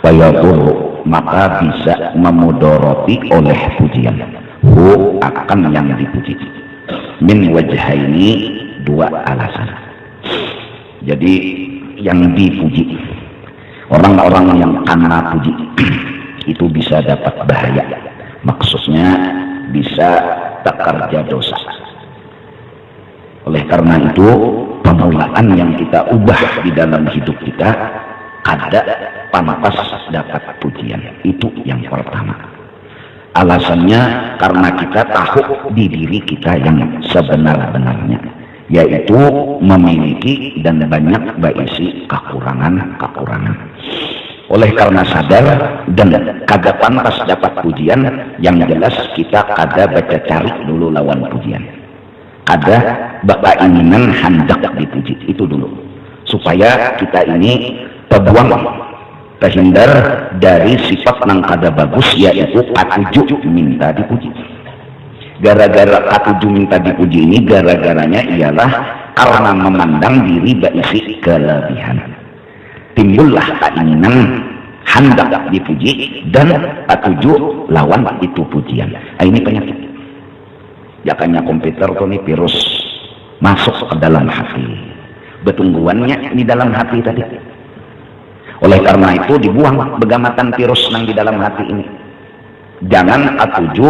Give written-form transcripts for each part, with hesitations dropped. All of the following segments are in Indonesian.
fayadurru, maka bisa memudoroti oleh pujian hu, akan yang dipuji, min wajhaini, dua alasan. Jadi yang dipuji, orang-orang yang karena puji itu bisa dapat bahaya, maksudnya bisa terkerja dosa. Oleh karena itu pemulaan yang kita ubah di dalam hidup kita ada pantas dapat pujian, itu yang pertama. Alasannya karena kita tahu di diri kita yang sebenar-benarnya, yaitu memiliki dan banyak berisi kekurangan-kekurangan. Oleh karena sadar dan kada pantas dapat pujian, yang jelas kita kada baca cari dulu lawan pujian, kada keinginan hendak dipuji, itu dulu, supaya kita ini terbuang, terhindar dari sifat yang kada bagus, yaitu katuju minta dipuji. Gara-gara katuju minta dipuji ini, gara-garanya ialah karena memandang diri berisi kelebihan, timbullah keinginan hendak dipuji dan katuju lawan itu pujian. Ini penyakit. Jakanya komputer tuh nih virus masuk ke dalam hati, betungguannya di dalam hati tadi. Oleh karena itu dibuang begamatan virus yang di dalam hati ini. Jangan atuju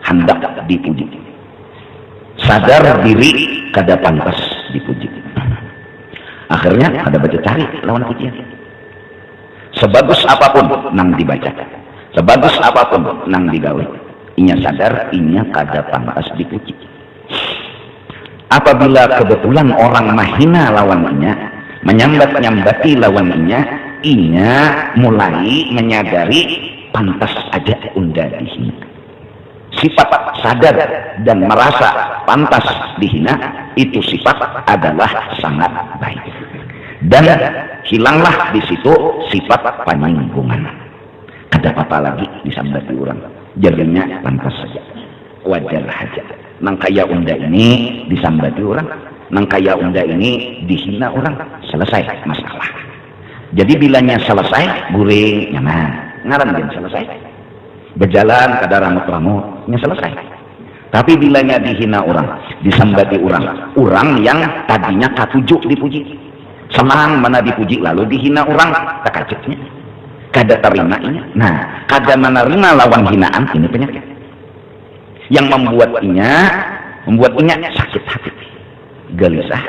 hendak dipuji, sadar diri kada pantas dipuji, akhirnya kada baca cari lawan pujian. Sebagus apapun nang dibaca, sebagus apapun nang digawe, inya sadar inya kada pantas dipuji. Apabila kebetulan orang mahina lawannya, menyambat-nyambati lawannya, inya mulai menyadari pantas aja unda dihina. Sifat sadar dan merasa pantas dihina, itu sifat adalah sangat baik, dan hilanglah di situ sifat penyinggungan. Kada apa lagi disambati orang, jadinya pantas saja, wajar saja. Nang kaya unda ini disambati orang, nang kaya unda ini dihina orang, selesai masalah. Jadi bilanya selesai, guring nyaman, ngaran dan selesai. Berjalan kada ramut-ramutnya selesai. Tapi bilanya dihina orang, disambati orang, orang yang tadinya katuju dipuji, senang mana dipuji, lalu dihina orang, takajutnya kada terimanya. Nah, kada menerima lawan hinaan, ini penyakit yang membuat inya sakit hati, gelisah,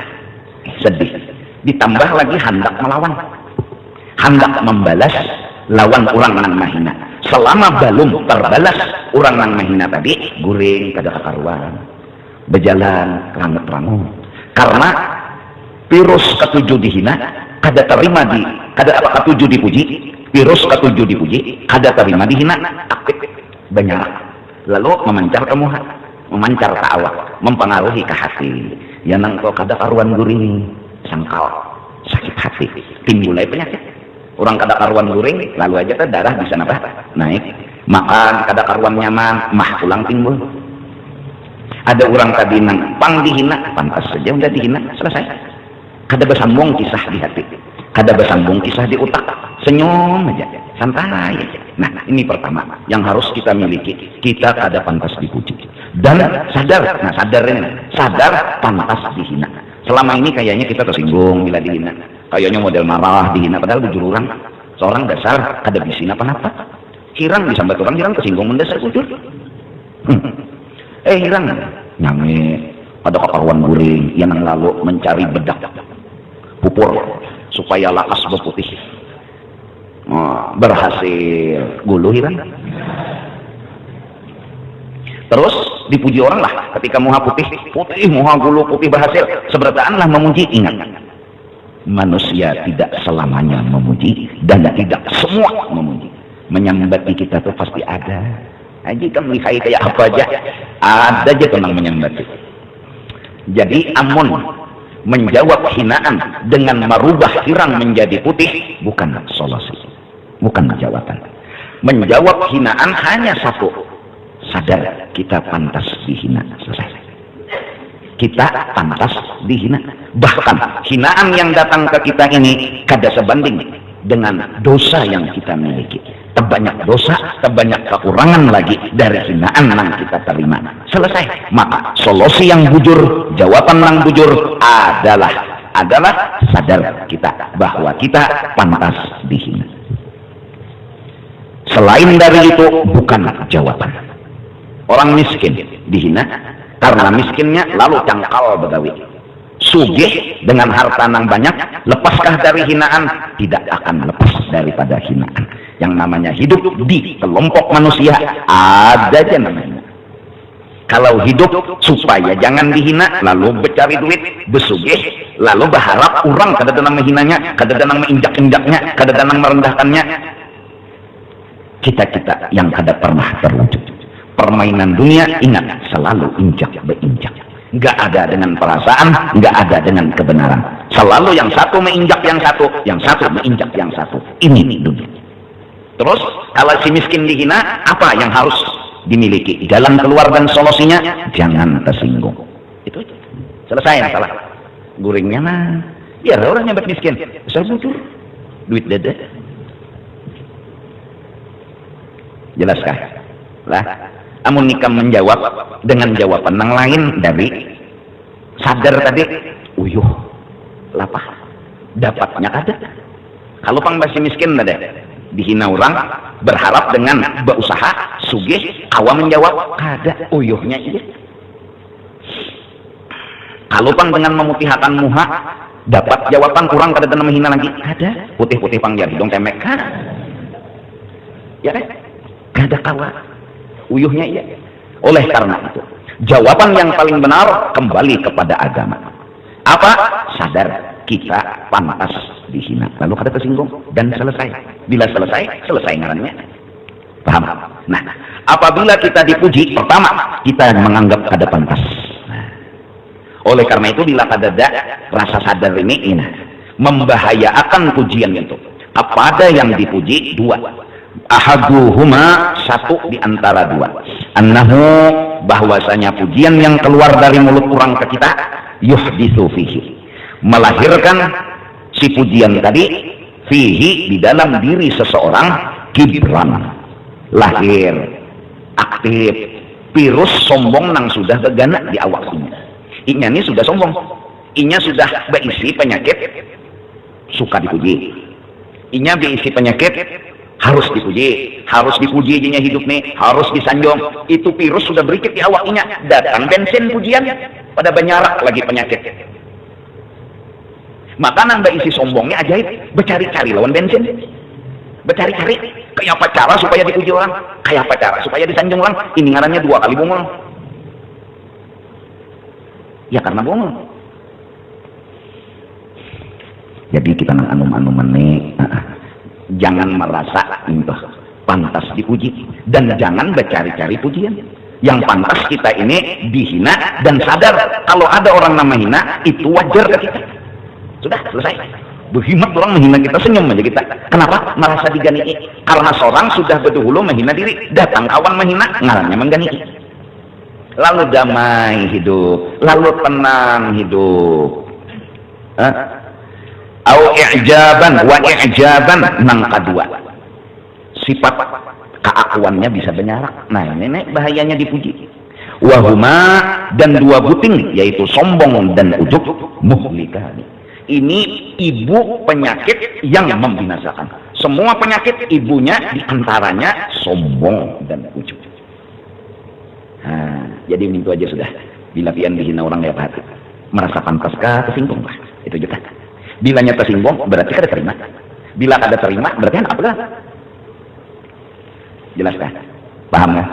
sedih, ditambah lagi hendak melawan, hendak membalas lawan orang yang mahina. Selama belum terbalas orang yang mahina tadi, guring kada kekaruan, berjalan rangut-rangut, karena virus ketujuh dihina, kada terima kada apa ketujuh dipuji, virus ketujuh dipuji, kada terima dihina, aktif banyak, lalu memancar ke muka, memancar ke awak, mempengaruhi ke hati. Ya nang kok kada karuan guring, sangkal, sakit hati, timbulai penyakit. Orang kada karuan guring, lalu aja darah bisa naik, makan kada karuan nyaman, mah pulang timbul. Ada orang tadi nang pang dihina, pantas saja udah dihina, selesai. Kada bersambung kisah di hati, kada bersambung kisah di otak, senyum aja, santai aja. Nah, ini pertama yang harus kita miliki, kita kada pantas dipuji dan sadar. Nah, sadar pantas dihina. Selama ini kayaknya kita tersinggung bila dihina, kayaknya model marah dihina, padahal bujur orang seorang dasar kada bisina apa-apa. Hirang disambat orang, hirang tersinggung mendasar bujur. Hirang nyame pada kekaruan guring yang lalu mencari bedak pupur supaya lakas berputih, berhasil gulu hirang. Terus dipuji orang lah ketika muha putih, muha gulu putih berhasil, seberataan lah memuji. Ingat, manusia tidak selamanya memuji dan tidak semua memuji. Menyambati kita tuh pasti ada aja, kan lihai kayak apa aja, ada aja tentang menyambati. Jadi amun menjawab hinaan dengan merubah hirang menjadi putih, bukan solusi, bukan jawaban. Menjawab hinaan hanya satu, sadar kita pantas dihina, selesai. Kita pantas dihina. Bahkan hinaan yang datang ke kita ini kada sebanding dengan dosa yang kita miliki. Terbanyak dosa, terbanyak kekurangan lagi dari hinaan yang kita terima. Selesai. Maka solusi yang bujur, jawaban yang bujur adalah sadar kita bahwa kita pantas dihina. Selain dari itu bukan jawaban. Orang miskin dihina karena miskinnya lalu cangkal begawi. Sugih dengan harta yang banyak, lepaskah dari hinaan? Tidak akan lepas daripada hinaan. Yang namanya hidup di kelompok manusia ada aja namanya. Kalau hidup supaya jangan dihina, lalu bercari duit, besugih, lalu berharap orang kada danang menghinanya, kada danang menginjak-injaknya, kada danang merendahkannya. Kita-kita yang kada pernah terwujud. Permainan dunia, ingat, selalu injak berinjak. Nggak ada dengan perasaan, nggak ada dengan kebenaran. Selalu yang satu menginjak yang satu menginjak yang satu. Ini dunia. Terus kalau si miskin dihina, apa yang harus dimiliki? Jalan keluar dan solusinya, jangan tersinggung. Itu selesai masalah. Guringnya nah, biar orang yang miskin, besar bujur, duit dede. Jelaskah? Lah. Amun nikah menjawab dengan jawaban yang lain dari sadar tadi, uyuh, lapah, dapatnya ada. Kalau pang masih miskin ada, dihina orang, berharap dengan berusaha, sugih, awam menjawab, ada, uyuhnya iya. Kalau pang dengan memutihakan muha, dapat jawaban kurang kada dan menghina lagi, ada, putih-putih pang jari dong temek, ya deh, kada kawa. Uyuhnya iya. Oleh karena itu, jawaban yang paling benar kembali kepada agama. Apa? Sadar kita pantas dihina. Lalu kada tersinggung dan selesai. Bila selesai, selesai ngarannya. Paham? Nah, apabila kita dipuji, pertama kita menganggap kada pantas. Nah, oleh karena itu bila kada ada rasa sadar ini membahayakan pujian itu. Apa ada yang dipuji? Dua. Ahaduhuma, satu di antara dua. Annahu, bahwasanya pujian yang keluar dari mulut orang ke kita, yuhditsu fihi, melahirkan si pujian tadi fihi di dalam diri seseorang kibran, lahir aktif virus sombong nang sudah gegana di awak inya ini sudah sombong, inya sudah berisi penyakit suka dipuji, inya berisi penyakit harus dipuji inya hidup nih, harus disanjung. Itu virus sudah berikit di awaknya, datang bensin pujian pada banyarak lagi penyakit. Maka nang isi sombongnya ajaib, bercari-cari lawan bensin, bercari-cari kayak apa cara supaya dipuji orang, kayak apa cara supaya disanjung orang. Ini ngarannya 2 kali bungul ya, karena bungul. Jadi kita nang anum-anuman nih, jangan merasa pantas dipuji dan jangan bercari-cari pujian. Yang pantas kita ini dihina dan sadar kalau ada orang nama hina itu wajar ke kita. Sudah selesai. Berhimat orang menghina kita, senyum aja kita. Kenapa? Merasa digani'i. Karena seorang sudah berdahulu menghina diri, datang kawan menghina, ngarannya menggani'i. Lalu damai hidup, lalu tenang hidup. Au i'jaban wa i'jaban nang kedua, sifat keakuannya bisa benyarak. Nah ini bahayanya dipuji. Wahuma, dan 2 buting yaitu sombong dan ujub, muhlikani. Ini ibu penyakit yang membinasakan. Semua penyakit ibunya diantaranya sombong dan ujub. Nah, jadi itu aja sudah. Bila pian dihina orang ya hati, merasa pantaskah tersinggung lah. Itu juga. Bila nyata tersinggung berarti kada terima. Bila kada terima berarti apa lah? Jelas kan? Paham kan?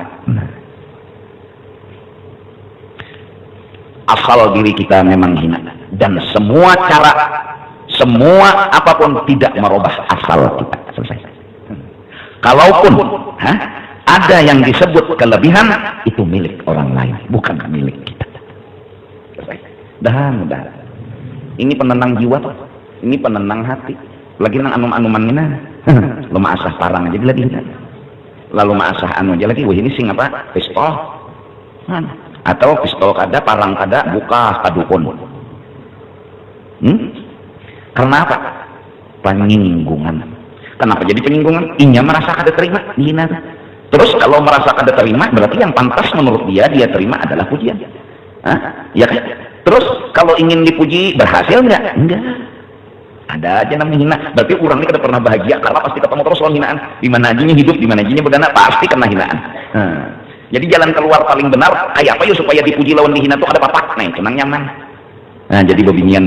Asal diri kita memang hina dan semua cara, semua apapun tidak merubah asal kita. Selesai. Kalaupun ada yang disebut kelebihan, itu milik orang lain, bukan milik kita. Selesai. Mudah. Ini penenang jiwa, ini penenang hati. Lagi nang anum-anuman mina, lo maasah parang aja lagi. Lalu maasah anu aja lagi. Wah ini sing apa? Pistol. Atau pistol kada, parang kada, buka kadukun. Karena apa? Penyinggungan. Kenapa jadi penyinggungan? Inya merasa kada terima, dihina. Terus kalau merasa kada terima, berarti yang pantas menurut dia terima adalah pujian. Hah? Ya kan? Terus kalau ingin dipuji, berhasil nggak? Enggak. Ada aja namanya hina. Berarti orang ini kada pernah bahagia karena pasti ketemu terus soal hinaan. Di mana aja hidup, di mana aja berdana, pasti kena hinaan. Jadi jalan keluar paling benar kayak apa ya supaya dipuji lawan dihina tuh ada papak, nih, senang nyaman. Nah, jadi bebinian,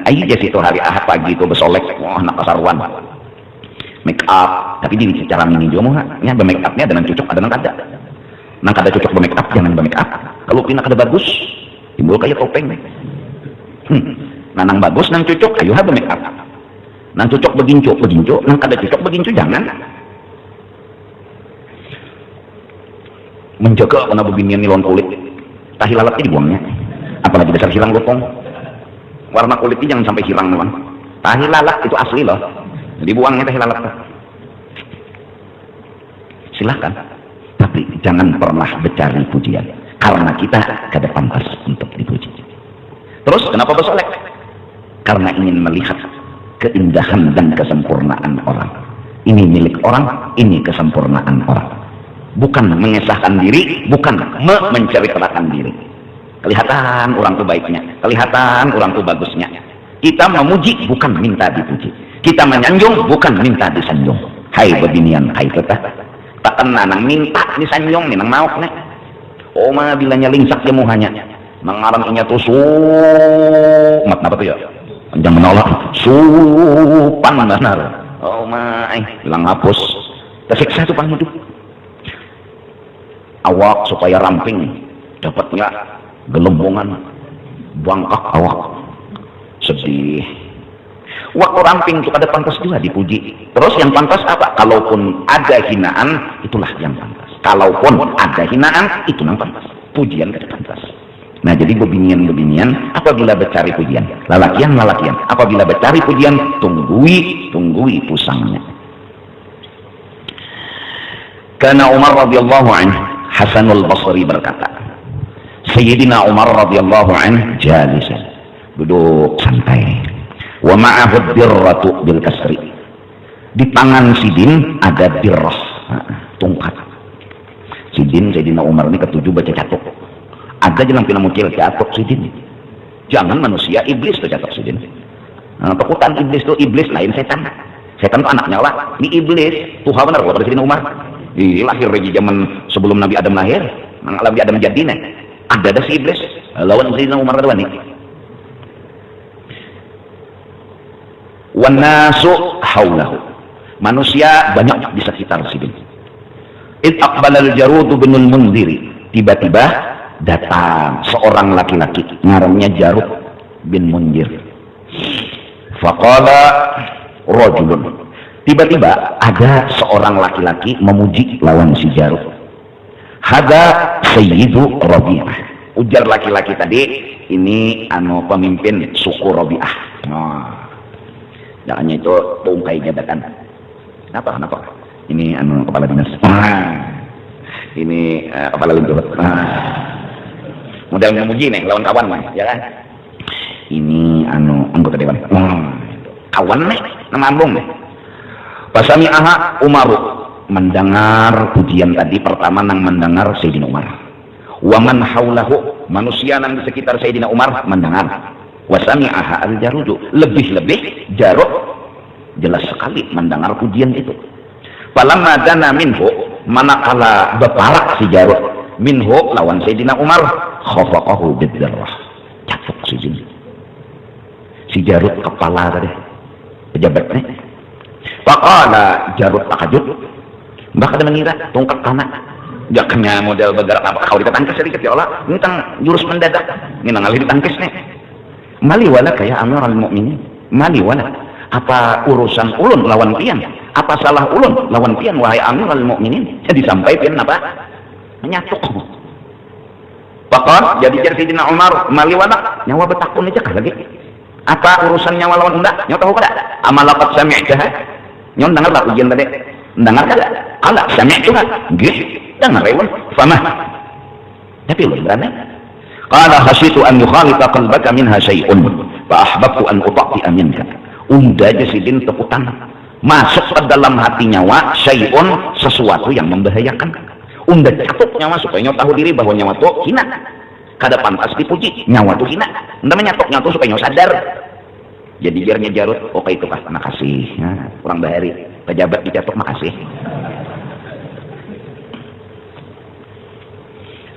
ayo aja situ hari Ahad pagi itu besolek, wah nak kasaruan. Make up, tapi di cara mini juga mau nya be-make upnya dengan cocok ada nang kada cocok be-make up jangan be-make up. Kalau pina kada bagus, timbul kayak topeng nih. Nah, nang bagus nang cocok ayo ha be-make up. Nang cocok beginco, nang kada cocok beginco jangan. Menjaga karena bebinian nilon kulit, tahi lalatnya dibuangnya. Apalagi dasar hilang lupong, warna kulitnya jangan sampai hilang teman. Tahi lalat itu asli loh, dibuangnya tahi lalat. Silahkan, tapi jangan pernah mencari pujian karena kita kada pantas untuk dipuji. Terus kenapa bersolek? Karena ingin melihat keindahan dan kesempurnaan orang. Ini milik orang, ini kesempurnaan orang. Bukan mengesahkan diri, bukan menceritakan diri. Kelihatan orang tuh baiknya, kelihatan orang tuh bagusnya. Kita memuji bukan minta dipuji, kita menyanjung bukan minta disanjung. Hai bebinian, hai teteh, tak kena nang minta disanjung nih nang mau nih. Oma bilanya lingsak dia muhanya, mengarang inya tuh mat apa tuh ya? Jangan menolak, supan benar. Oma, bilang hapus, tersiksa tuh pang hidup. Awak supaya ramping, dapatnya gelembungan, bangkak awak, sedih. Waktu ramping itu ada pantas juga dipuji. Terus yang pantas apa? Kalaupun ada hinaan, itulah yang pantas. Kalaupun ada hinaan, itu yang pantas. Pujian kada pantas. Nah, jadi bebinian apabila bercari pujian, lalakian apabila bercari pujian, tunggui pusangnya. Karena Umar radhiyallahu anhu, Hasanul Basri berkata, Sayyidina Umar radhiyallahu anhu jalisan, duduk santai, wa ma'ahu dirratu bil kasri, di tangan sidin ada dirrah, tongkat. Sidin Sayyidina Umar ini ketujuh baca catuk, ada jalan pina muncul catuk sidin, jangan manusia, iblis tuh catuk sidin. Takutan iblis tuh, iblis lain setan itu anaknya lah, ini iblis tuh benar kalau Sayyidina Umar. Lahir di zaman sebelum Nabi Adam lahir, Nabi Adam jadi nih, ada si iblis lawan Sayyidina Umar radhiyallahu anhu. Wan nasu haulahu, manusia banyak di sekitar sidin. Id aqbala al-Jarud bin al-Munziri, tiba-tiba datang seorang laki-laki namanya Jarud bin Munzir. Faqala rajulun, tiba-tiba ada seorang laki-laki memuji lawan si Jarud. Hada Sayyidu Rabi'ah, ujar laki-laki tadi, ini pemimpin suku Rabi'ah. Jangannya itu bungkai jabatan. Kenapa? Ini kepala dinas. Ini kepala lingkungan. Model memuji nih lawan kawan mah, ya kan? Ini anggota dewan. Kawan nih, nama ambung nih. Pasami aha Umaru, mendengar pujian tadi pertama nang mendengar Sayyidina Umar. Waman haulahu, manusia nang di sekitar Sayyidina Umar mendengar. Wasami aha al-Jarudu, lebih-lebih Jarud jelas sekali mendengar pujian itu. Falamma dana minhu, manakala beparak si Jarud minhu lawan Sayyidina Umar, khafaqahu bidzarrah, catuk si Jarud kepala tadi pejabatnya. Faqala Jarud takajud, mbak kada mengira tongkat tanah jaknya model bergerak apa kau ditangkis sedikit ya Allah, ini tang jurus mendadak ini ngalih ditangkis nih. Mali wala kayak Amirul Mukminin, mali wala, apa urusan ulun lawan pian, apa salah ulun lawan pian wahai Amirul Mukminin? Jadi sampai pian apa menyatuk. Faqala jadi Sayyidina Umar, mali wala, nyawa betakun aja kah lagi, apa urusan nyawa lawan unda? Nyawa tahu kada? Amalaqad sami'tah, nyon dengar lah ujian tadi, dengar kada? Kala sami'tuha, gih, dengar ewan, fama. Tapi lu berani? Qala khasyitu an yukhalita qalbaka minha syai'un fa ahbabtu an uta'ti'a minka. Unda aja sidin teputang masuk ke dalam hati nyawa syai'un, sesuatu yang membahayakan. Unda jatuh nyawa supaya nyawa tahu diri bahwa nyawa itu hina, kada pantas dipuji, nyawa itu hina. Unda menyatok nyawa itu supaya nyawa sadar. Jadi biar ngejarut, oke itu kah, makasih. Nah, kurang bahari, pejabat dicatok makasih.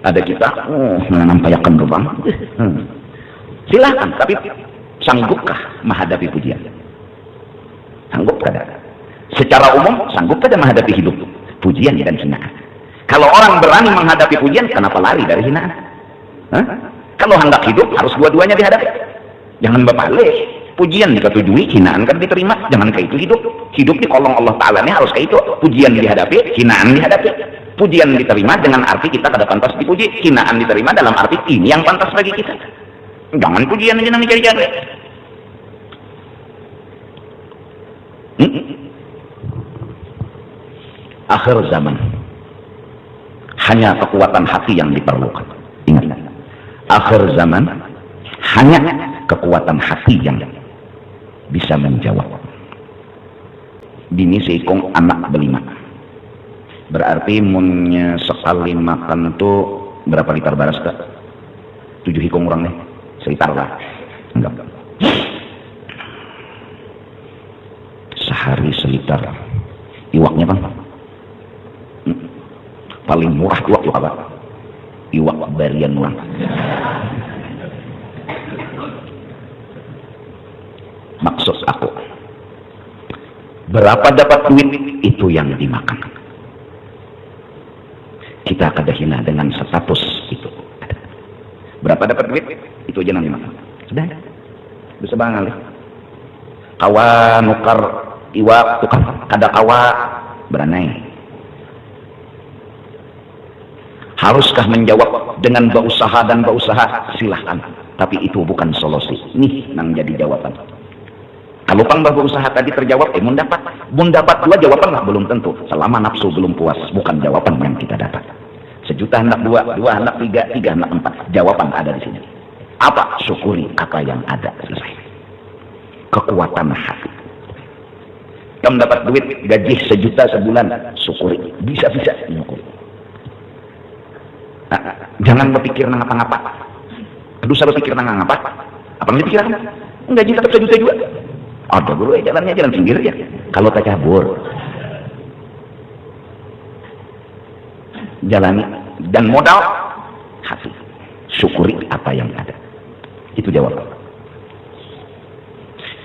Ada kita, nampayakan gerbang. Silahkan, tapi sanggupkah menghadapi pujian? Sanggup kada? Secara umum sanggup kada menghadapi hidup pujian dan hinaan? Kalau orang berani menghadapi pujian, kenapa lari dari hinaan? Hah? Kalau hendak hidup harus dua-duanya dihadapi. Jangan berbalik. Pujian diketujui, hinaan kan diterima. Jangan kayak itu hidup. Hidup di kolong Allah Ta'ala ini harus kayak itu. Pujian dihadapi, hinaan dihadapi. Pujian diterima dengan arti kita kada pantas dipuji. Hinaan diterima dalam arti ini yang pantas bagi kita. Jangan pujian aja nanti cari-cari. Akhir zaman hanya kekuatan hati yang diperlukan. Ingat, akhir zaman hanya kekuatan hati yang bisa menjawab. Bini seikong anak berlima, berarti munnya sekali makan tuh berapa liter baras kak? 7 hikong orang nih, seliter lah. Enggak, sehari seliter. Iwaknya bang, paling murah iwak tuh apa? Iwak barian orang. Maksud aku, berapa dapat duit itu yang dimakan. Kita kada hina dengan status itu. Berapa dapat duit itu aja yang dimakan. Sudah, bisa banget. Kawa nukar iwak tukar kada kawa beranai. Haruskah menjawab dengan berusaha dan berusaha? Silahkan, tapi itu bukan solusi. Nih nang jadi jawaban. Kalau pang berusaha tadi terjawab, mun dapat dua jawaban lah belum tentu. Selama nafsu belum puas, bukan jawaban yang kita dapat. Sejuta hendak dua, dua hendak tiga, tiga hendak empat. Jawaban ada di sini. Apa? Syukuri apa yang ada. Selesai. Kekuatan hati. Kamu dapat duit gaji 1 juta sebulan, syukuri. Bisa-bisa syukuri. Nah, jangan berpikir nang apa-apa. Dosa berpikir nang apa? Apa yang dipikirkan? Gaji tetap 1 juta juga. Ada guru jalannya jalan pinggir ya. Kalau tak cabur, jalani dan modal hati. Syukuri apa yang ada. Itu jawaban.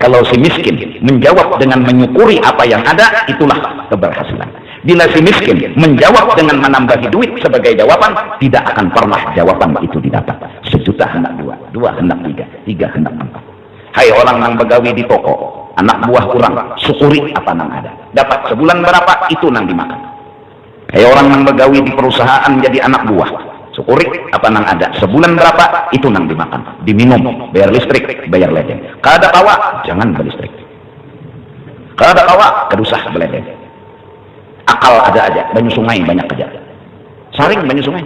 Kalau si miskin menjawab dengan menyukuri apa yang ada, itulah keberhasilan. Bila si miskin menjawab dengan menambahi duit sebagai jawaban, tidak akan pernah jawaban itu didapat. 1 juta hendak 2, 2 hendak 3, 3 hendak 4. Hai orang yang begawi di toko, anak buah kurang, syukuri apa nang ada. Dapat sebulan berapa, itu nang dimakan. Hai orang yang begawi di perusahaan jadi anak buah, syukuri apa nang ada. Sebulan berapa, itu nang dimakan. Diminum, bayar listrik, bayar ledeng. Kada kawa, jangan berlistrik. Kada kawa, kedusah beledeng. Akal ada aja, banyu sungai banyak aja. Saring banyu sungai,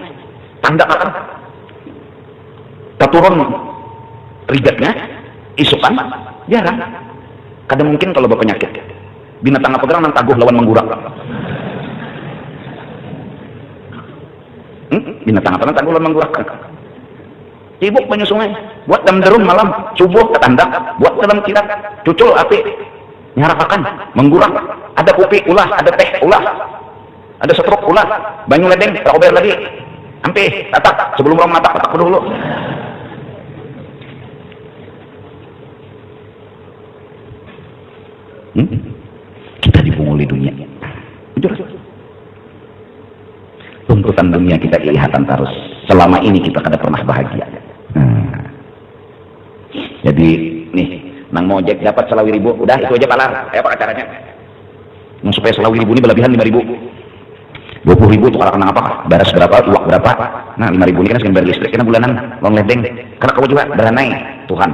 tanda kapan? Keturun rigatnya, isukan, jarang. Kadang mungkin kalau berpenyakit, binatang apa gerang nang taguh lawan menggurak. Binatang apa nang taguh lawan menggurak? Cibuk banyu sungai, buat dalam derun malam, subuh ketandak, buat dalam kilat, cucul api, nyarapakan, menggurak. Ada kopi ulah, ada teh ulah, ada setruk ulah, banyu ledeng, terober lagi, ampe, tatak, sebelum orang matak, tatak dulu. Kita dipunguli dunia. Jujur. Tuntutan dunia kita kelihatan terus. Selama ini kita kada pernah bahagia. Jadi nih, nang mojek dapat 1.000, udah itu aja palar. Kayak apa caranya? Nang supaya 1.000 ini berlebihan 5.000. 20.000 tukar nang apa? Baras berapa? Uang berapa? Nah 5.000 ini kan sekian bayar listrik, kena bulanan, uang ledeng. Karena kau juga beranai, Tuhan.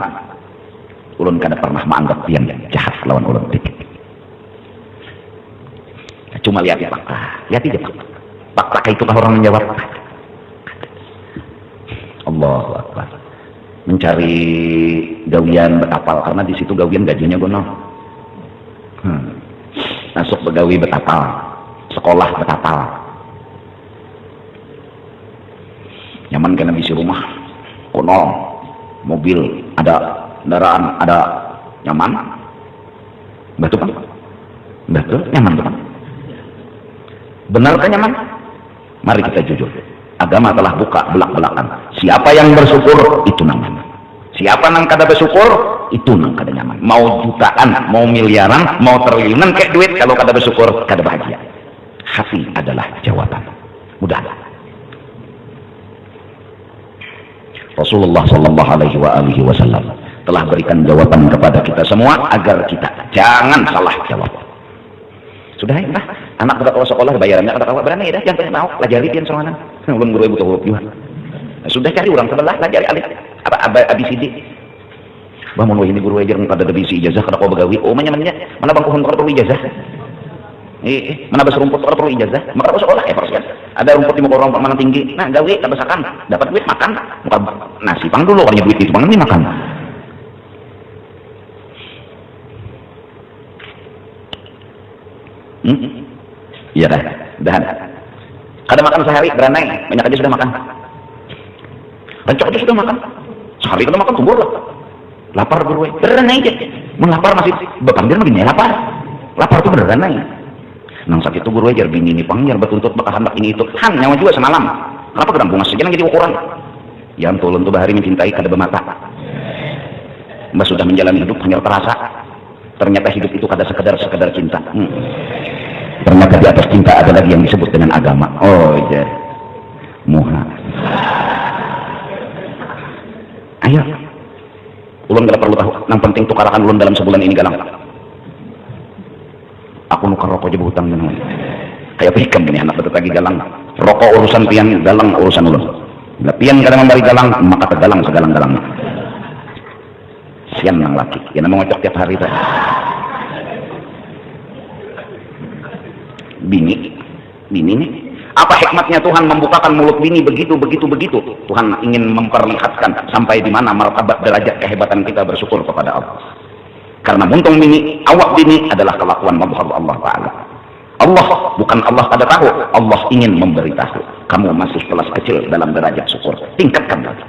Ulun kada pernah menganggap yang jahat lawan ulun. Cuma lihat ya fakta, lihat aja fakta itu kan orang menjawab. Allahu Akbar. Mencari gawian berkapal karena di situ gawian gajinya gonol. masuk begawi betapal, sekolah betapal. Nyaman kena bisi rumah, kono, mobil, ada kendaraan, ada nyaman. Betul kan? Betul, nyaman kan? Benar kan nyaman? Mari kita jujur. Agama telah buka belak-belakan. Siapa yang bersyukur itu nyaman. Siapa yang kada bersyukur itu nang kada nyaman. Mau jutaan, mau miliaran, mau triliunan kayak duit, kalau kada bersyukur kada bahagia. Hati adalah jawaban. Mudah. Rasulullah sallallahu alaihi wasallam telah berikan jawaban kepada kita semua agar kita jangan salah jawab. Sudah ya, anak sudah kalau sekolah bayarannya kada kawa berani dah, jangan banyak mau pelajari pian soalan. Belum guru ibu tahu juga. Sudah cari orang sebelah pelajari alif apa ABCD. Bangun wah ini guru ajar kada ada bisi ijazah kada kau begawi. Oh mana bangku kada perlu ijazah. Mana bas rumput kada perlu ijazah. Maka sekolah persen. Ada rumput di muka orang mana tinggi. Nah gawe tak besakan, dapat duit makan. Muka nasi pang dulu kalau duit itu pang ini makan. Iya dah. Kada makan sehari beranai, banyak aja sudah makan. Rancok aja sudah makan. Sehari kada makan kubur lah. Lapar berwe. Beranai aja. Mun lapar masih bepandir begini lapar. Lapar tuh beranai. Nang sakit itu guru ajar bini ini panggil betuntut bakahan ini itu. Han nyawa juga semalam. Kenapa gedang bunga saja jadi ukuran? Ya tolong tuh bahari mencintai kada bermata. Mbak sudah menjalani hidup hanya terasa. Ternyata hidup itu kada sekedar cinta. Ternyata di atas cinta ada lagi yang disebut dengan agama. Oh iya. Muha. Ayo. Ulun kada perlu tahu. Yang penting tukarakan ulun dalam sebulan ini galang. Aku nukar rokok aja berhutang dengan kayak hikam ini anak betul lagi galang. Rokok urusan pian, galang urusan ulun. Bila pian kada memberi galang, maka tergalang segalang-galangnya. Sian nang laki. Yang mengocok tiap hari tadi. Bini nih. Apa hikmatnya Tuhan membukakan mulut bini begitu? Tuhan ingin memperlihatkan sampai di mana martabat derajat kehebatan kita bersyukur kepada Allah. Karena buntung bini, awak bini adalah kelakuan Allah Ta'ala. Allah, bukan Allah kada tahu, Allah ingin memberitahu. Kamu masih kelas kecil dalam derajat syukur, tingkatkan lagi.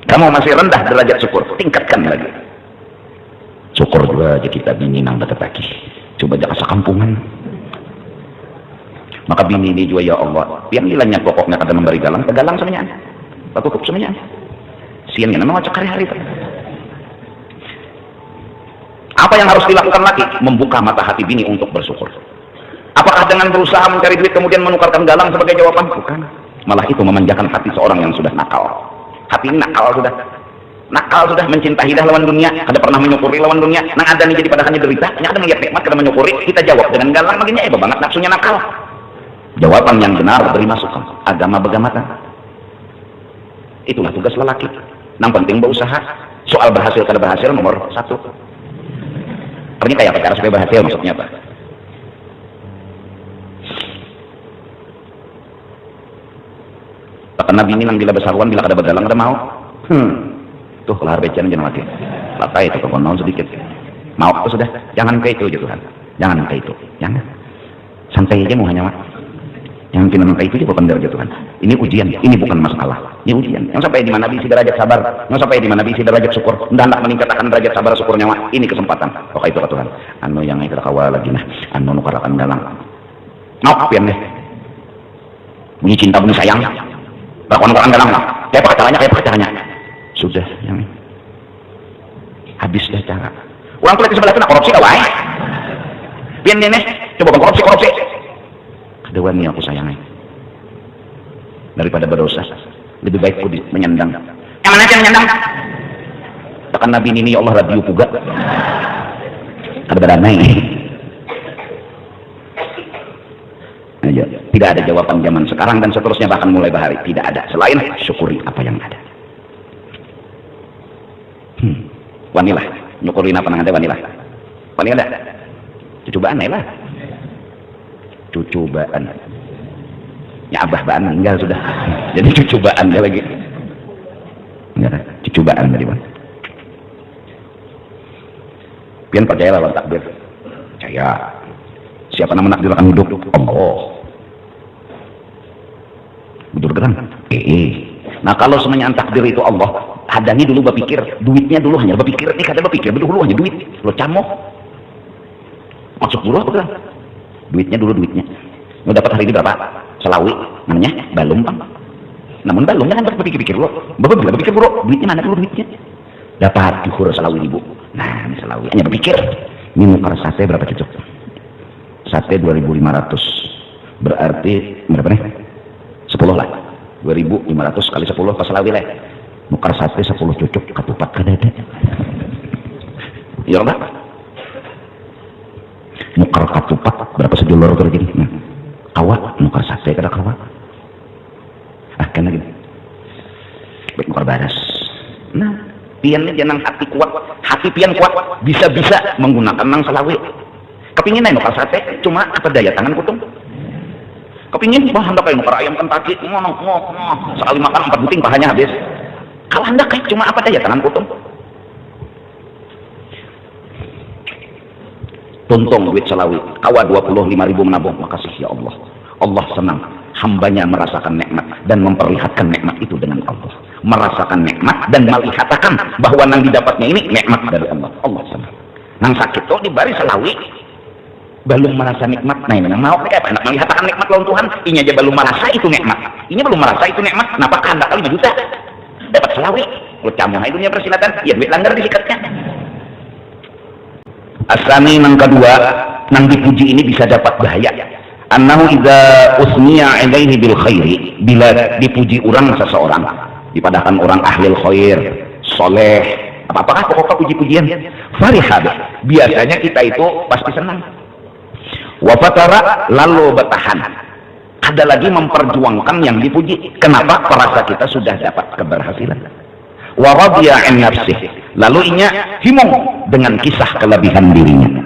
Kamu masih rendah derajat syukur, tingkatkan lagi. Syukur juga aja kita bini nang dekat lagi. Coba jangan sekampungan. Maka bini ini juga ya Allah, yang nilainya pokoknya kada memberi galang, tegalang semuanya. Pakukup semuanya. Sian yang memang cakar hari itu. Apa yang harus dilakukan lagi? Membuka mata hati bini untuk bersyukur. Apakah dengan berusaha mencari duit kemudian menukarkan galang sebagai jawaban? Bukan. Malah itu memanjakan hati seorang yang sudah nakal. Hati ini nakal sudah. Nakal sudah mencintai dah lawan dunia, kada pernah menyukuri lawan dunia. Nang ada nih jadi padahalnya derita, nang ada melihat nikmat kada menyukuri, kita jawab dengan galang maginya banget nafsunya nakal. Jawaban yang benar beri masukan. Agama begamatan. Itulah tugas lelaki. Nang penting berusaha. Soal berhasil kada berhasil nomor 1. Artinya kayak apa cara supaya berhasil maksudnya apa? Tak kena bini nang bila besaruan bila kada begalang kada mau. Tuh lahar becan jangan lagi. Latai itu kekonon sedikit. Mau itu sudah. Jangan kayak itu Tuhan. Jangan kayak itu. Jangan. Santai aja muhanya mak. Yang pinang kayak itu juga bukan derajat Tuhan. Ini ujian. Ini bukan masalah. Ini ujian. Yang sampai di mana bisi derajat sabar. Yang sampai di mana bisi derajat syukur. Hendak meningkatkan derajat sabar syukurnya mak. Ini kesempatan. Pokok itu Tuhan. Anu yang kita kawal lagi nah. Anu nukarakan galang. Ngapain deh. Bunyi cinta bunyi sayang. Nukaran galang lah. Kayak caranya. Sudah yang habis dah cara. Orang kulit di sebelah itu nak korupsi kawai. Pian nih, coba korupsi. Kedua nih aku sayangnya. Daripada berdosa, lebih baik aku menyandang. Yang mana yang menyandang? Takkan Nabi ini ya Allah radio juga. Ada beranai. Aja. Tidak ada jawaban zaman sekarang dan seterusnya bahkan mulai bahari tidak ada selain syukuri apa yang ada. Wanilah nyukurin apa nang ada wanilah ada cucubaan lah cucubaan ya abah baan meninggal sudah jadi cucubaan dia lagi enggak cucubaan tadi bang pian percaya lawan takbir Saya. Siapa nama menakdirkan hidup? Allah. Betul kan? Nah kalau semuanya takdir itu Allah, hadangi dulu berpikir, duitnya dulu hanya berpikir, nih kata berpikir, dulu hanya duit, lo camuk, masuk dulu apa kan? Duitnya dulu duitnya, mau dapat hari ini berapa? Selawi, namanya balum bang. Namun balum jangan berpikir-pikir lo, berpikir bro, duitnya mana dulu duitnya? Dapat dikur selawi ribu, nah ini selawi, hanya berpikir, ini nukar sate berapa cocok? Sate 2.500, berarti berapa nih? 10 lah. 2.500 kali 10 pas selawi lah. Nukar sate 10 cucuk katupat kadada. Ya Allah. Nukar katupat berapa sejulur kalau gini? Nah, kawa nukar sate kada kawa. Kan lagi. Baik nukar baras. Nah, piannya jangan hati kuat, hati pian kuat bisa-bisa menggunakan nang selawi. Kepingin naik nukar sate cuma apa daya tangan kutung. Kepingin wah hendak kayak nukar ayam Kentucky sekali makan 4 buting pahanya habis. Kalau hendak kayak cuma apa daya tangan kutung. Tuntung duit selawi kawa 25.000 menabung, makasih ya Allah. Allah senang hambanya merasakan nikmat dan memperlihatkan nikmat itu dengan Allah, merasakan nikmat dan melihatkan bahwa yang didapatnya ini nikmat dari Allah. Allah senang nang sakit tuh dibari selawi belum merasa nikmat. Nah ini mau kayak apa? Melihatkan nikmat lawan Tuhan, ini aja belum merasa itu nikmat. Ini belum merasa itu nikmat. Kenapa anda kali 5 juta dapat selawi? Lu campur dunia persilatan, ya duit langgar disikatnya. Asani yang kedua, nang dipuji ini bisa dapat bahaya. Annahu idza usniya ilaihi bil khairi, bila dipuji orang seseorang, dipadahkan orang ahli khair, soleh, apakah pokoknya puji-pujian, farihah. Biasanya kita itu pasti senang. Wafatara lalu bertahan, ada lagi memperjuangkan yang dipuji. Kenapa? Perasa kita sudah dapat keberhasilan. Waradiya an nafsih, lalu inya himung dengan kisah kelebihan dirinya.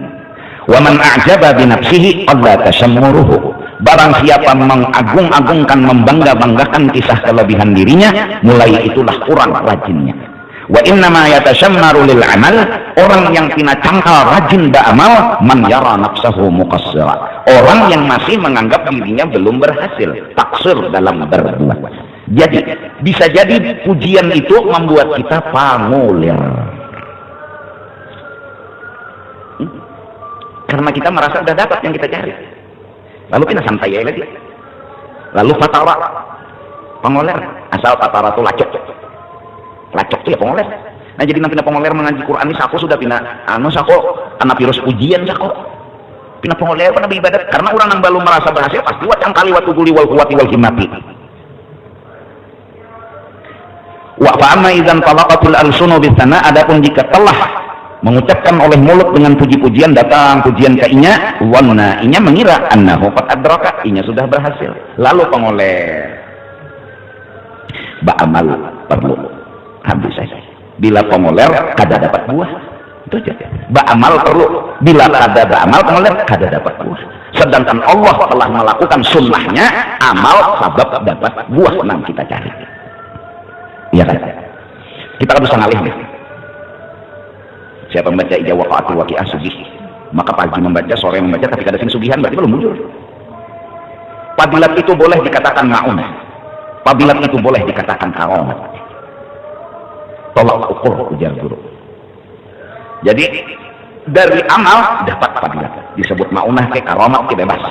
Wa man a'jaba bi nafsihi qalla tashammuruhu, barang siapa mengagung-agungkan, membangga-banggakan kisah kelebihan dirinya, mulai itulah kurang rajinnya. Wa innama yatashammaru lil amal, orang yang pina cangkal rajin beramal, man yara nafsahu muqassira, orang yang masih menganggap dirinya belum berhasil, taksir dalam berbuat. Jadi bisa jadi pujian itu membuat kita pangulir, karena kita merasa sudah dapat yang kita cari, lalu kita santai lagi, lalu fatara pangulir, asal fatara itu lacok itu ya pengoler. Nah jadi pina pengoler mengaji Quran ini aku sudah pina aku karena virus ujian aku pina pengoler pada ibadat, karena orang yang belum merasa berhasil pasti wacang kali watu guli wal kuwati wal himmati. Wa fa'amma idzan talaqatul alsunu bisana, adapun jika telah mengucapkan oleh mulut dengan puji-pujian, datang pujian ke inya, wanna inya mengira annahu qad adraka, inya sudah berhasil, lalu pengoler ba'amal perlu habis saja. Bila pengoler kada dapat buah, itu aja. Ba'amal perlu, bila kada ba'amal pengoler kada dapat buah. Sedangkan Allah telah melakukan sunnahnya, amal sabab dapat buah yang kita cari. Iya kan? Kita harus ngalih nih. Siapa membaca ija waqa'atil waqi'ah sugih, maka pagi membaca, sore membaca, tapi kada sing sugihan berarti belum muncul. Padilat itu boleh dikatakan ma'unah, padilat itu boleh dikatakan karamat. Tolak ukur ujar guru. Jadi dari amal dapat padilat, disebut ma'unah ke karamat ke bebas.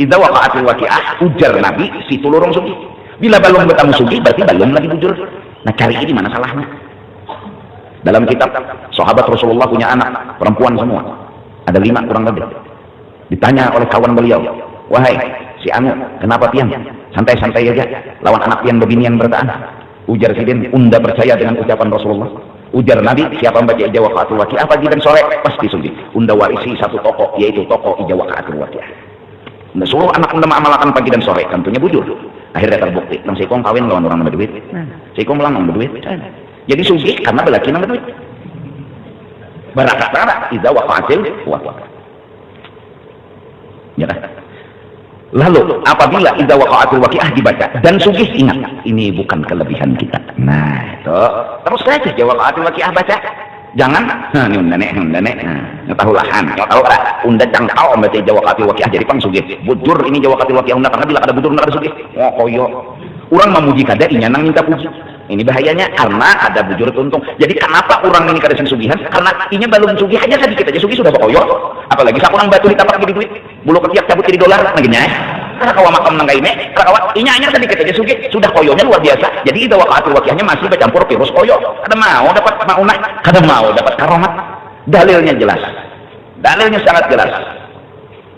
Idza waqa'atil waqi'ah ujar Nabi situ lorong sugih. Bila belum bertemu sugih berarti belum lagi bujur. Nah cari ini mana salahnya? Dalam kitab sahabat Rasulullah punya anak perempuan semua, ada 5 kurang lebih. Ditanya oleh kawan beliau, wahai si anu kenapa pian santai-santai aja lawan anak pian beginian bertaan? Ujar sidin, unda percaya dengan ucapan Rasulullah. Ujar Nabi, siapa membaca ija waqa'atul waqi'ah pagi dan sore pasti sugih. Unda warisi satu toko, yaitu toko ija waqa'atul waqi'ah. Unda suruh anak unda mengamalkan pagi dan sore, tentunya bujur. Akhirnya terbukti, nang sikong kawin lawan orang berduit, sikong melang berduit. Jadi sugih karena belaki nang berduit. Barakat ija waqa'atil waqi'ah. Ya kan? Lalu apabila ija waqa'atil waqi'ah dibaca dan sugih, ingat ini bukan kelebihan kita. Nah itu terus saja ija waqa'atil waqi'ah baca, Jangan, ini undane, nah, tahu lahan, tahu lah, unda cangkau baca Jawa Katil Waqiah jadi pang sugih. Bujur ini Jawa Katil Waqiah unda karena bila ada bujur unda ada sugih. Oh koyo, orang memuji kada inya nang minta puji. Ini bahayanya karena ada bujur untung. Jadi kenapa orang ini kada sing sugihan? Karena inya belum sugih aja sedikit aja sugih sudah koyo. Apalagi sakurang batu ditapak jadi duit, bulu ketiak cabut jadi dolar, naginya. Karena kawa makam nang kaine, kawa inya sedikit aja sugih sudah koyonya luar biasa. Jadi itu Jawa Waqiahnya masih bercampur virus koyo. Kada mau dapat maunah, kada mau dapat karomat. Dalilnya jelas. Dalilnya sangat jelas.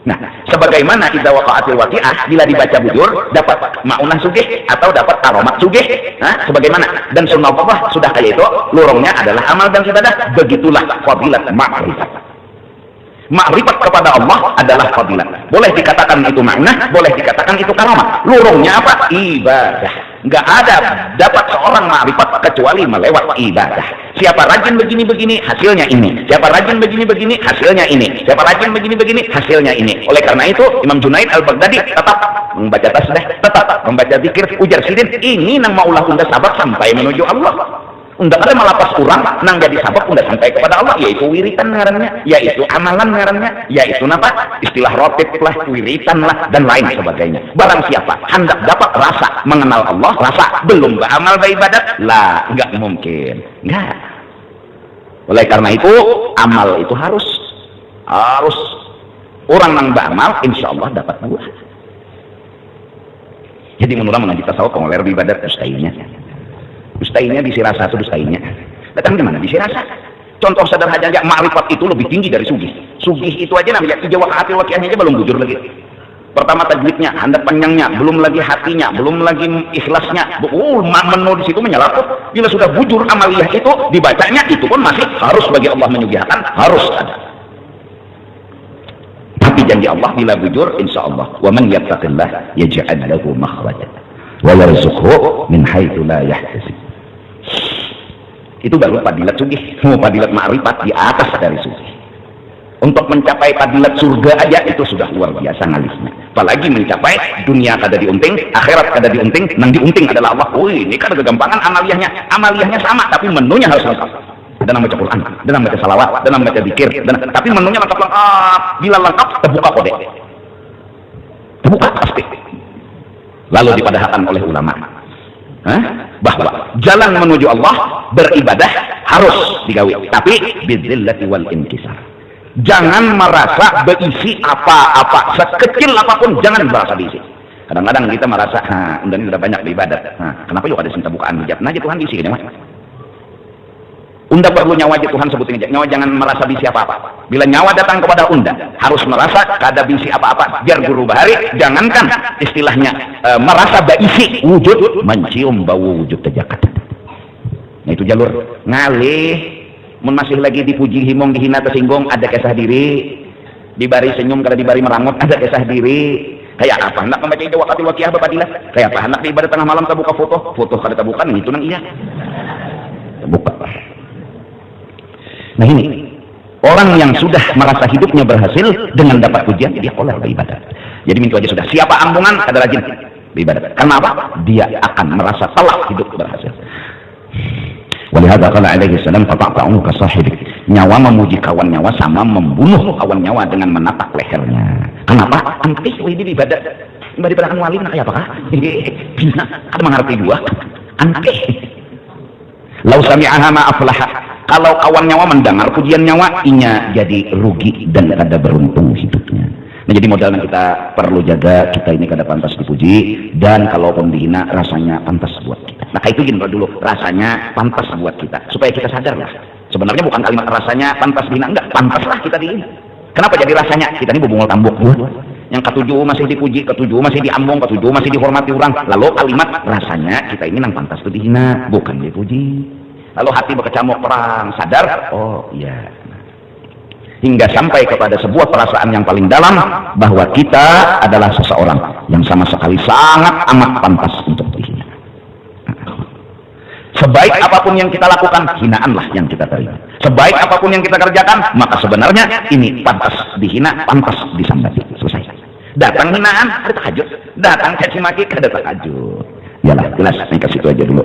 Nah, sebagaimana idza waqa'atil waqi'ah bila dibaca bujur dapat maunah sugih atau dapat karomat sugih. Nah, sebagaimana dan sunnah Allah sudah kayak itu, lurungnya adalah amal dan ibadah. Begitulah fadilat ma'rifat. Ma'rifat kepada Allah adalah fadilat. Boleh dikatakan itu makna, boleh dikatakan itu karamat. Lurungnya apa? Ibadah. Nggak ada dapat seorang ma'rifat kecuali melewat ibadah. Siapa rajin begini-begini, hasilnya ini. Siapa rajin begini-begini, hasilnya ini. Siapa rajin begini-begini, hasilnya ini. Oleh karena itu, Imam Junaid Al-Baghdadi tetap membaca tasbih, tetap membaca zikir, ujar sidin. Ini nang maulah unda sabak sampai menuju Allah. Unda ada melapas kurang nang jadi sabab unda sampai kepada Allah, yaitu wiritan ngarannya, yaitu amalan ngarannya, yaitu apa? Istilah rotib lah, wiritan lah, dan lain sebagainya. Barang siapa hendak dapat rasa mengenal Allah, rasa belum beramal beribadat, lah nggak mungkin, nggak. Oleh karena itu amal itu harus orang nang beramal, insya Allah dapat buah. Jadi menurut mengaji tasawuf pengoler ibadat mustahilnya. Mustahilnya di sirasa itu mustahilnya. Datang di mana? Di sirasa. Contoh sederhana aja, ma'rifat itu lebih tinggi dari sugih. Sugih itu aja namanya Jawa Katil Waqiahnya aja belum bujur lagi. Pertama tajwidnya, handap panjangnya, belum lagi hatinya, belum lagi ikhlasnya. Menu di situ menyelaput. Bila sudah bujur amaliyah itu dibacanya, itu pun masih harus bagi Allah menyugihakan, harus ada. Tapi janji Allah bila bujur, insya Allah, wa man yattaqillah yaj'al lahu makhraja wa yarzuqhu min haitsu la yahtasib. Itu baru padilat sugih. Padilat ma'rifat di atas dari sugih. Untuk mencapai padilat surga aja itu sudah luar biasa ngalisnya. Apalagi mencapai dunia kada diunting, akhirat kada diunting, nang diunting adalah Allah. Wih, ini kada kegampangan amaliyahnya. Amaliyahnya sama tapi menunya harus lengkap. Ada yang baca Quran, ada yang baca salawat, ada yang baca zikir, tapi menunya lengkap. Bila lengkap terbuka kode. Terbuka pasti. Lalu dipadahkan oleh ulama. Bahwa jalan menuju Allah beribadah harus digawi, tapi bidzillati wal inkisar. Jangan merasa berisi apa-apa, sekecil apapun jangan merasa berisi. Kadang-kadang kita merasa, ini udah banyak beribadat. Kenapa juga ada cinta bukaan hijab? Nah, Tuhan bisi kan, Unda perlu nyawa aja Tuhan sebutin aja. Nyawa jangan merasa bisi apa-apa. Bila nyawa datang kepada Unda, harus merasa kada bisi apa-apa. Biar guru bahari, jangankan istilahnya merasa baisi wujud, mencium bau wujud tejakat. Nah itu jalur ngalih. Mun masih lagi dipuji himong dihina tersinggung, ada kisah diri. Dibari senyum kada dibari merangut, ada kisah diri. Kayak apa? Hendak membaca Jawa Katil Waqiah bapadilah. Kayak apa? Hendak ibadah tengah malam terbuka foto kada terbuka, itu nang iya. Terbuka. Nah ini, orang yang sudah merasa hidupnya berhasil dengan dapat pujian, dia kolar beribadat. Jadi minta aja sudah, siapa ambungan, kada rajin beribadat. Karena apa? Dia akan merasa telah hidup berhasil. Walihada qala alaihi salam qata'ta'u ka sahibik. Nyawa memuji kawan nyawa sama membunuh kawan nyawa dengan menapak lehernya. Kenapa? Antis ini ibadat. Daripada kan wali nak kayak apakah? Bina, kada mengerti dua. Antis. Lau sami'aha ma aflaha. Kalau kawan nyawa mendengar pujian nyawa, inya jadi rugi dan kada beruntung hidupnya. Nah jadi modal yang kita perlu jaga, kita ini kada pantas dipuji, dan kalau pun dihina rasanya pantas buat kita. Nah kayak itu gini dulu, rasanya pantas buat kita, supaya kita sadar lah. Sebenarnya bukan kalimat rasanya pantas dihina, enggak, pantaslah kita dihina. Kenapa jadi rasanya? Kita ini bubungul tambuk buat. Yang ketujuh masih dipuji, ketujuh masih diambung, ketujuh masih dihormati orang. Lalu kalimat rasanya kita ini nang pantas tuh dihina, bukan dipuji. Lalu hati berkecamuk perang, sadar, oh iya. Hingga sampai kepada sebuah perasaan yang paling dalam, bahwa kita adalah seseorang yang sama sekali sangat amat pantas untuk dihina. Sebaik apapun yang kita lakukan, hinaanlah yang kita terima. Sebaik apapun yang kita kerjakan, maka sebenarnya ini pantas dihina, pantas disambati. Selesai. Datang hinaan, ada tahajud. Datang caci maki, ada tahajud. Yalah, jelas, ini kasih itu aja dulu.